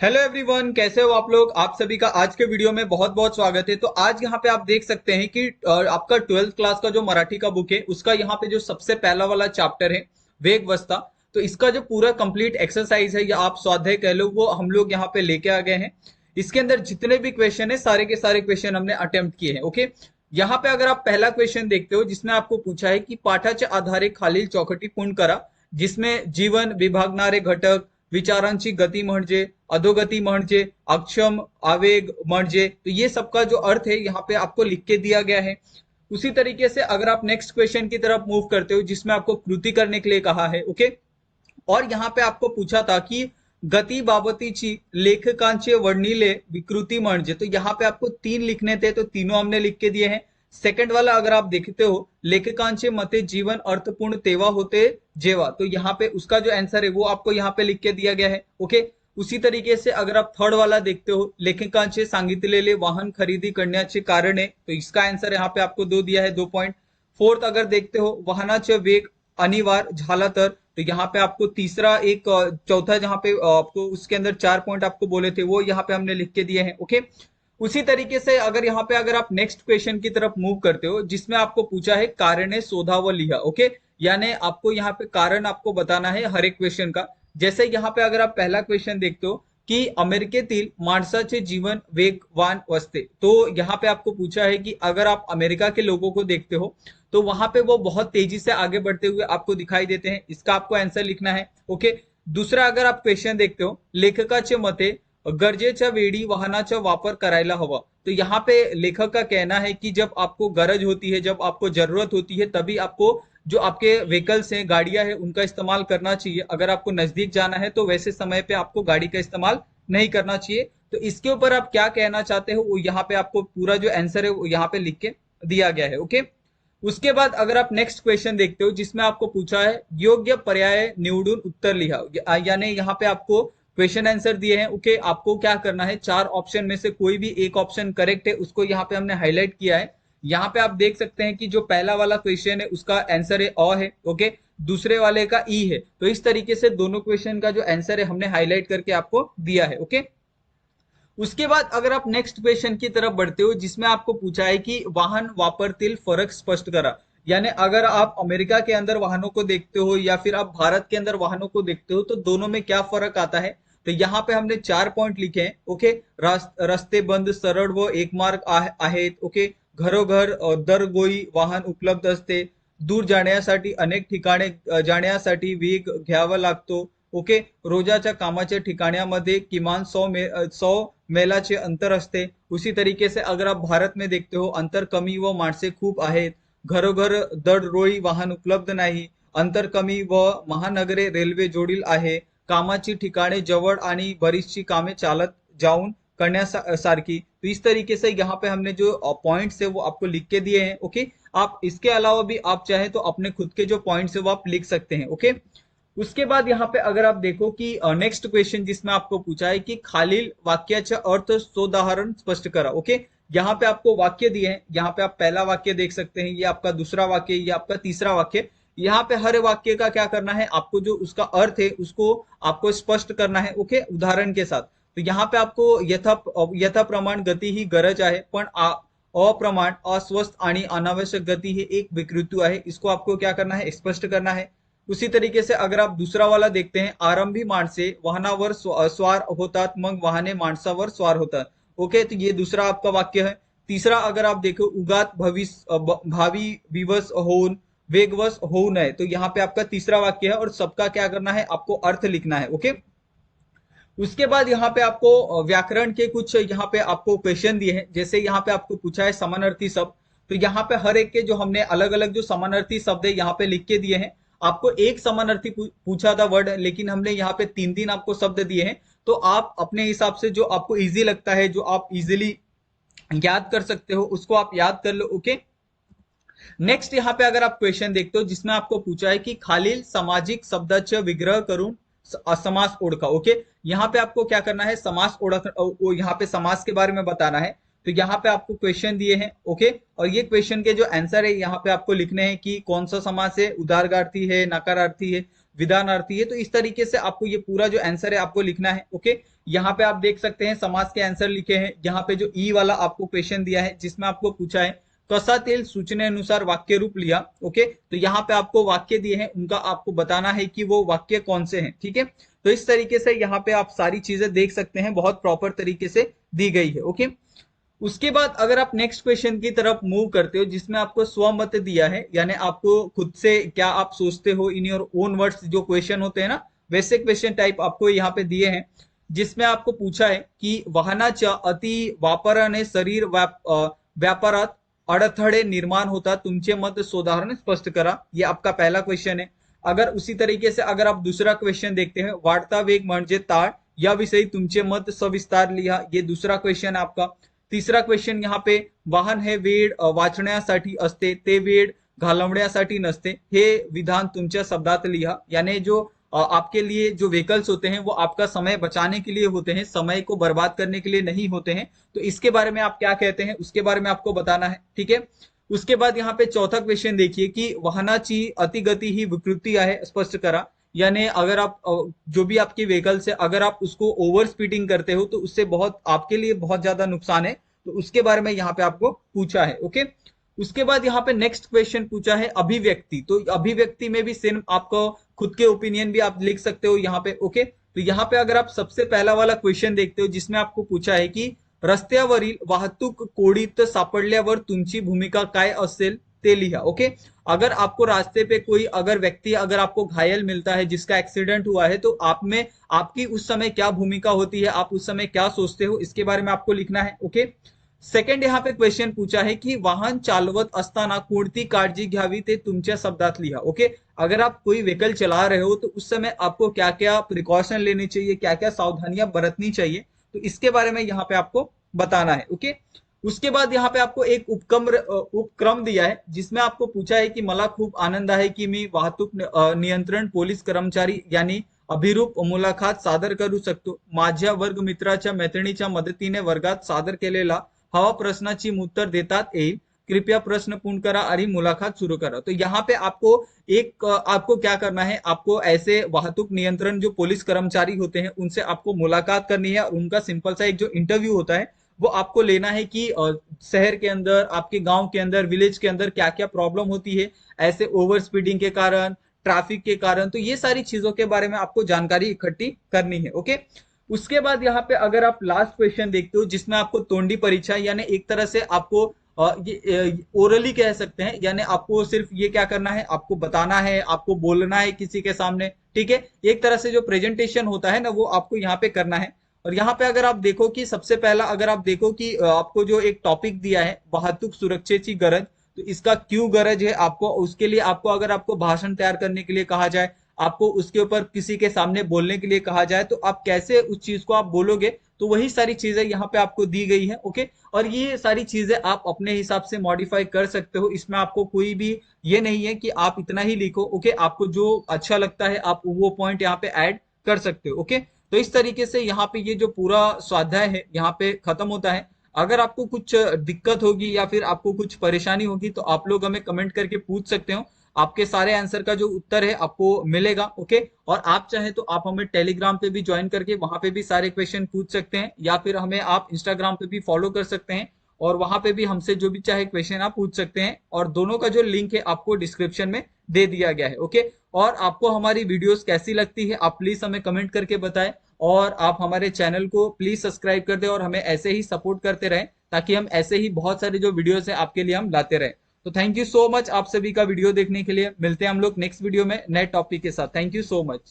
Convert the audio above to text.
Hello everyone, कैसे हो आप लोग। आप सभी का आज के वीडियो में बहुत बहुत स्वागत है। तो आज यहाँ पे आप देख सकते हैं कि आपका 12th क्लास का जो मराठी का बुक है उसका यहाँ पे जो सबसे पहला वाला चैप्टर है वेगवस्था। तो इसका जो पूरा कंप्लीट एक्सरसाइज है या आप स्वाध्याय कह लो वो हम लोग यहाँ पे लेके आ गए हैं। इसके अंदर जितने भी क्वेश्चन है सारे के सारे क्वेश्चन हमने अटेम्प्ट किए हैं। ओके, यहाँ पे अगर आप पहला क्वेश्चन देखते हो जिसमें आपको पूछा है कि पाठाच्या आधारे खालील चौकटी पूर्ण करा, जिसमें जीवन विभागणारे घटक, विचारांची गती म्हणजे, अधोगती म्हणजे, अक्षम आवेग म्हणजे, तो ये सबका जो अर्थ है यहाँ पे आपको लिख के दिया गया है। उसी तरीके से अगर आप नेक्स्ट क्वेश्चन की तरफ मूव करते हो जिसमें आपको कृति करने के लिए कहा है। ओके, और यहाँ पे आपको पूछा था कि गती बाबतीची लेखकांचे वर्णिले विकृती म्हणजे, तो यहाँ पे आपको तीन लिखने थे तो तीनों हमने लिख के दिए हैं। सेकंड वाला अगर आप देखते हो, लेखकांचे मते जीवन अर्थपूर्ण तेवा होते जेवा, तो यहाँ पे उसका जो आंसर है वो आपको यहाँ पे लिख के दिया गया है। ओके, उसी तरीके से अगर आप थर्ड वाला देखते हो, लेखकांचे सांगितलेले वाहन खरीदी करण्याचे कारणे, तो इसका आंसर यहाँ पे आपको दो दिया है, 2 पॉइंट। फोर्थ अगर देखते हो, वाहनाचे वेग अनिवार्य झाला तो यहाँ पे आपको तीसरा एक चौथा जहाँ पे आपको उसके अंदर 4 पॉइंट आपको बोले थे वो यहाँ पे हमने लिख के दिए हैं। ओके, उसी तरीके से अगर यहाँ पे अगर आप नेक्स्ट क्वेश्चन की तरफ मूव करते हो जिसमें आपको पूछा है कारणे शोधा व लिहा। ओके, यानी आपको यहाँ पे कारण आपको बताना है हर एक क्वेश्चन का। जैसे यहाँ पे अगर आप पहला क्वेश्चन देखते हो कि अमेरिकेतील माणसाचे जीवन वेगवान असते, तो यहाँ पे आपको पूछा है कि अगर आप अमेरिका के लोगों को देखते हो तो वहां पे वो बहुत तेजी से आगे बढ़ते हुए आपको दिखाई देते हैं, इसका आपको आंसर लिखना है। ओके, दूसरा अगर आप क्वेश्चन देखते हो, लेखकाचे मते गरजेच्या वेळी वाहनाचा वापर करायला हवा, तो यहाँ पे लेखक का कहना है कि जब आपको गरज होती है, जब आपको जरूरत होती है तभी आपको जो आपके व्हीकल्स हैं, गाड़ियां हैं, उनका इस्तेमाल करना चाहिए। अगर आपको नजदीक जाना है तो वैसे समय पे आपको गाड़ी का इस्तेमाल नहीं करना चाहिए। तो इसके ऊपर आप क्या कहना चाहते हो वो यहाँ पे आपको पूरा जो आंसर है वो यहाँ पे लिख के दिया गया है। ओके, उसके बाद अगर आप नेक्स्ट क्वेश्चन देखते हो जिसमें आपको पूछा है योग्य पर्याय निवडून उत्तर लिहा, यानी यहाँ पे आपको क्वेश्चन आंसर दिए हैं। ओके, आपको क्या करना है, चार ऑप्शन में से कोई भी एक ऑप्शन करेक्ट है उसको यहाँ पे हमने हाईलाइट किया है। यहाँ पे आप देख सकते हैं कि जो पहला वाला क्वेश्चन है उसका आंसर है अ है। ओके, दूसरे वाले का ई है। तो इस तरीके से दोनों क्वेश्चन का जो आंसर है हमने हाईलाइट करके आपको दिया है। ओके, उसके बाद अगर आप नेक्स्ट क्वेश्चन की तरफ बढ़ते हो जिसमें आपको पूछा है कि वाहन वापरतील फरक स्पष्ट करा, यानी अगर आप अमेरिका के अंदर वाहनों को देखते हो या फिर आप भारत के अंदर वाहनों को देखते हो तो दोनों में क्या फर्क आता है। तो यहाँ पे हमने 4 पॉइंट लिखे हैं। ओके, रस्ते बंद सरळ व एक मार्ग आहेत। ओके, घरोघर दरगोई वाहन उपलब्ध असते, दूर जाण्यासाठी अनेक ठिकाणे जाण्यासाठी वेग घ्यावा लागतो। ओके, रोजाच्या कामाच्या ठिकाण्यामध्ये किमान 100 मैलाचे अंतर असते। उसी तरीके से अगर आप भारत में देखते हो, अंतर कमी व माणसे खूप आहेत, घरोघर दरडोई वाहन उपलब्ध नाही, अंतर कमी व महानगरे रेल्वे जोडील आहे, कामाची ठिकाणे जवळ आणि बरीचशी कामे चालत जाऊन करण्यासारखी। तो इस तरीके से यहाँ पे हमने जो पॉइंट्स है वो आपको लिख के दिए हैं। ओके, आप इसके अलावा भी आप चाहे तो अपने खुद के जो पॉइंट्स है वो आप लिख सकते हैं। ओके, उसके बाद यहाँ पे अगर आप देखो कि नेक्स्ट क्वेश्चन जिसमें आपको पूछा है कि खालील वाक्याचा अर्थ सोदाहरण स्पष्ट करा। ओके, यहाँ पे आपको वाक्य दिए हैं, यहाँ पे आप पहला वाक्य देख सकते हैं, ये आपका दूसरा वाक्य, ये आपका तीसरा वाक्य। यहाँ पे हर वाक्य का क्या करना है, आपको जो उसका अर्थ है उसको आपको स्पष्ट करना है। ओके, उदाहरण के साथ। तो यहाँ पे आपको यथा प्रमाण गती ही गरज आहे, पण अप्रमाण, अस्वस्थ आणि अनावश्यक गती ही एक विकृती आहे, इसको आपको क्या करना है, स्पष्ट करना है। उसी तरीके से अगर आप दूसरा वाला देखते हैं, आरंभी माणसे वाहनावर स्वार होतात मग वाहने माणसावर स्वार होतात। ओके, तो ये दूसरा आपका वाक्य है। तीसरा अगर आप देखो, उगात भावी विवश होऊन वेगवश होऊ नये, तो यहाँ पे आपका तीसरा वाक्य है और सबका क्या करना है, आपको अर्थ लिखना है। ओके, उसके बाद यहाँ पे आपको व्याकरण के कुछ यहाँ पे आपको क्वेश्चन दिए हैं। जैसे यहाँ पे आपको पूछा है समानार्थी शब्द, तो यहाँ पे हर एक के जो हमने अलग अलग जो समानार्थी शब्द है यहाँ पे लिख के दिए हैं। आपको एक समानार्थी पूछा था वर्ड, लेकिन हमने यहाँ पे तीन तीन आपको शब्द दिए हैं। तो आप अपने हिसाब से जो आपको इजी लगता है, जो आप इजीली याद कर सकते हो, उसको आप याद कर लो। ओके, नेक्स्ट यहाँ पे अगर आप क्वेश्चन देखते हो जिसमें आपको पूछा है कि खालील सामाजिक शब्दाचे विग्रह करून समास ओळखा। ओके, यहाँ पे आपको क्या करना है, समास ओळख, यहाँ पे समास के बारे में बताना है। तो यहाँ पे आपको क्वेश्चन दिए हैं। ओके, और ये क्वेश्चन के जो आंसर है यहाँ पे आपको लिखने हैं कि कौन सा समास है, उदारगार्थी है, नकारार्थी है, विधानार्थी है। तो इस तरीके से आपको ये पूरा जो आंसर है आपको लिखना है। ओके, यहाँ पे आप देख सकते हैं समास के आंसर लिखे हैं। यहाँ पे जो ई वाला आपको क्वेश्चन दिया है जिसमें आपको पूछा है कसातील सूचनेनुसार वाक्य रूप लिया। ओके, तो यहाँ पे आपको वाक्य दिए हैं, उनका आपको बताना है कि वो वाक्य कौन से हैं। ठीक है, तो इस तरीके से यहाँ पे आप सारी चीजें देख सकते हैं, बहुत प्रॉपर तरीके से दी गई है। ओके, उसके बाद अगर आप नेक्स्ट क्वेश्चन की तरफ मूव करते हो जिसमें आपको स्वमत दिया है, यानी आपको खुद से क्या आप सोचते हो इन योर ओन वर्ड्स, जो क्वेश्चन होते हैं ना वैसे क्वेश्चन टाइप आपको यहाँ पे दिए हैं, जिसमें आपको पूछा है कि वाहनाच्या अति वापराने शरीर व्यापारात अडथळे निर्माण होता, तुमचे मत सोदाहरण स्पष्ट करा। ये आपका पहला क्वेश्चन है। अगर उसी तरीके से अगर आप दूसरा क्वेश्चन देखते हैं, वाढता वेग म्हणजे ताळ याविषयी तुमचे मत सविस्तार लिहा, ये दूसरा क्वेश्चन है आपका। तीसरा क्वेश्चन यहाँ पे वाहन हे वेळ वाचण्यासाठी असते, ते वेळ घालवण्यासाठी नसते, हे विधान तुमच्या शब्दात लिहा। यानी जो आपके लिए जो व्हीकल्स होते हैं वो आपका समय बचाने के लिए होते हैं, समय को बर्बाद करने के लिए नहीं होते हैं। तो इसके बारे में आप क्या कहते हैं उसके बारे में आपको बताना है। ठीक है, उसके बाद यहाँ पे चौथा क्वेश्चन देखिए कि वाहनाची अतिगती ही विकृति आहे, स्पष्ट करा। यानी अगर आप जो भी आपकी व्हीकल्स है अगर आप उसको ओवर स्पीडिंग करते हो तो उससे बहुत आपके लिए बहुत ज्यादा नुकसान है, तो उसके बारे में यहाँ पे आपको पूछा है। ओके, उसके बाद यहाँ पे नेक्स्ट क्वेश्चन पूछा है अभिव्यक्ति, तो अभिव्यक्ति में भी सेम आपको खुद के ओपिनियन भी आप लिख सकते हो यहाँ पे। ओके, तो यहाँ पे अगर आप सबसे पहला वाला क्वेश्चन देखते हो जिसमें आपको पूछा है कि रस्त्यावरील वाहतूक कोडीत सापडल्यावर तुमची भूमिका काय असेल ते लिहा। ओके, अगर आपको रास्ते पे कोई अगर व्यक्ति अगर आपको घायल मिलता है, जिसका एक्सीडेंट हुआ है, तो आप में आपकी उस समय क्या भूमिका होती है, आप उस समय क्या सोचते हो, इसके बारे में आपको लिखना है। ओके, सेकंड यहाँ पे क्वेश्चन पूछा है कि वाहन चालवत असताना कोणती काळजी घ्यावी ते तुमच्या शब्दात लिहा। ओके, अगर आप कोई व्हीकल चला रहे हो तो उस समय आपको क्या क्या प्रिकॉशन लेनी चाहिए, क्या क्या सावधानियां बरतनी चाहिए, तो इसके बारे में यहाँ पे आपको बताना है। ओके, उसके बाद यहाँ पे आपको एक उपक्रम दिया है जिसमें आपको पूछा है कि मला खूप आनंद आहे की मी वाहतूक नियंत्रण पोलीस कर्मचारी यानी अभिरूप मुलाखत सादर करू शकतो। माझ्या वर्गमित्राच्या मैत्रिणीच्या मदतीने वर्गात सादर केलेला हवा प्रश्नाची उत्तर देतात येईल, कृपया प्रश्न पूर्ण करा आणि मुलाकात शुरू करा। तो यहाँ पे आपको आपको क्या करना है, आपको ऐसे वाहतूक नियंत्रण जो पुलिस कर्मचारी होते हैं उनसे आपको मुलाकात करनी है और उनका सिंपल सा एक जो इंटरव्यू होता है वो आपको लेना है कि शहर के अंदर, आपके गांव के अंदर, विलेज के अंदर क्या क्या प्रॉब्लम होती है ऐसे ओवर स्पीडिंग के कारण, ट्रैफिक के कारण, तो ये सारी चीजों के बारे में आपको जानकारी इकट्ठी करनी है। ओके, उसके बाद यहाँ पे अगर आप लास्ट क्वेश्चन देखते हो जिसमें आपको तोंडी परीक्षा, यानी एक तरह से आपको ये ओरली कह सकते हैं, यानी आपको सिर्फ ये क्या करना है, आपको बताना है, आपको बोलना है किसी के सामने। ठीक है, एक तरह से जो प्रेजेंटेशन होता है ना वो आपको यहाँ पे करना है। और यहाँ पे अगर आप देखो कि सबसे पहला अगर आप देखो कि आपको जो एक टॉपिक दिया है वाहतूक सुरक्षेची गरज, तो इसका क्यों गरज है आपको, उसके लिए आपको अगर आपको भाषण तैयार करने के लिए कहा जाए, आपको उसके ऊपर किसी के सामने बोलने के लिए कहा जाए, तो आप कैसे उस चीज को आप बोलोगे, तो वही सारी चीजें यहाँ पे आपको दी गई है। ओके, और ये सारी चीजें आप अपने हिसाब से मॉडिफाई कर सकते हो, इसमें आपको कोई भी ये नहीं है कि आप इतना ही लिखो। ओके, आपको जो अच्छा लगता है आप वो पॉइंट यहाँ पे ऐड कर सकते हो। ओके, तो इस तरीके से यहाँ पे ये जो पूरा स्वाध्याय है यहाँ पे खत्म होता है। अगर आपको कुछ दिक्कत होगी या फिर आपको कुछ परेशानी होगी तो आप लोग हमें कमेंट करके पूछ सकते हो, आपके सारे आंसर का जो उत्तर है आपको मिलेगा। ओके, और आप चाहे तो आप हमें टेलीग्राम पे भी ज्वाइन करके वहां पे भी सारे क्वेश्चन पूछ सकते हैं, या फिर हमें आप इंस्टाग्राम पे भी फॉलो कर सकते हैं और वहां पे भी हमसे जो भी चाहे क्वेश्चन आप पूछ सकते हैं, और दोनों का जो लिंक है आपको डिस्क्रिप्शन में दे दिया गया है। ओके, और आपको हमारी वीडियोस कैसी लगती है आप प्लीज हमें कमेंट करके बताएं, और आप हमारे चैनल को प्लीज सब्सक्राइब कर दें और हमें ऐसे ही सपोर्ट करते रहें, ताकि हम ऐसे ही बहुत सारे जो वीडियोस है आपके लिए हम लाते रहें। तो थैंक यू सो मच आप सभी का वीडियो देखने के लिए। मिलते हैं हम लोग नेक्स्ट वीडियो में नए टॉपिक के साथ। Thank you so much.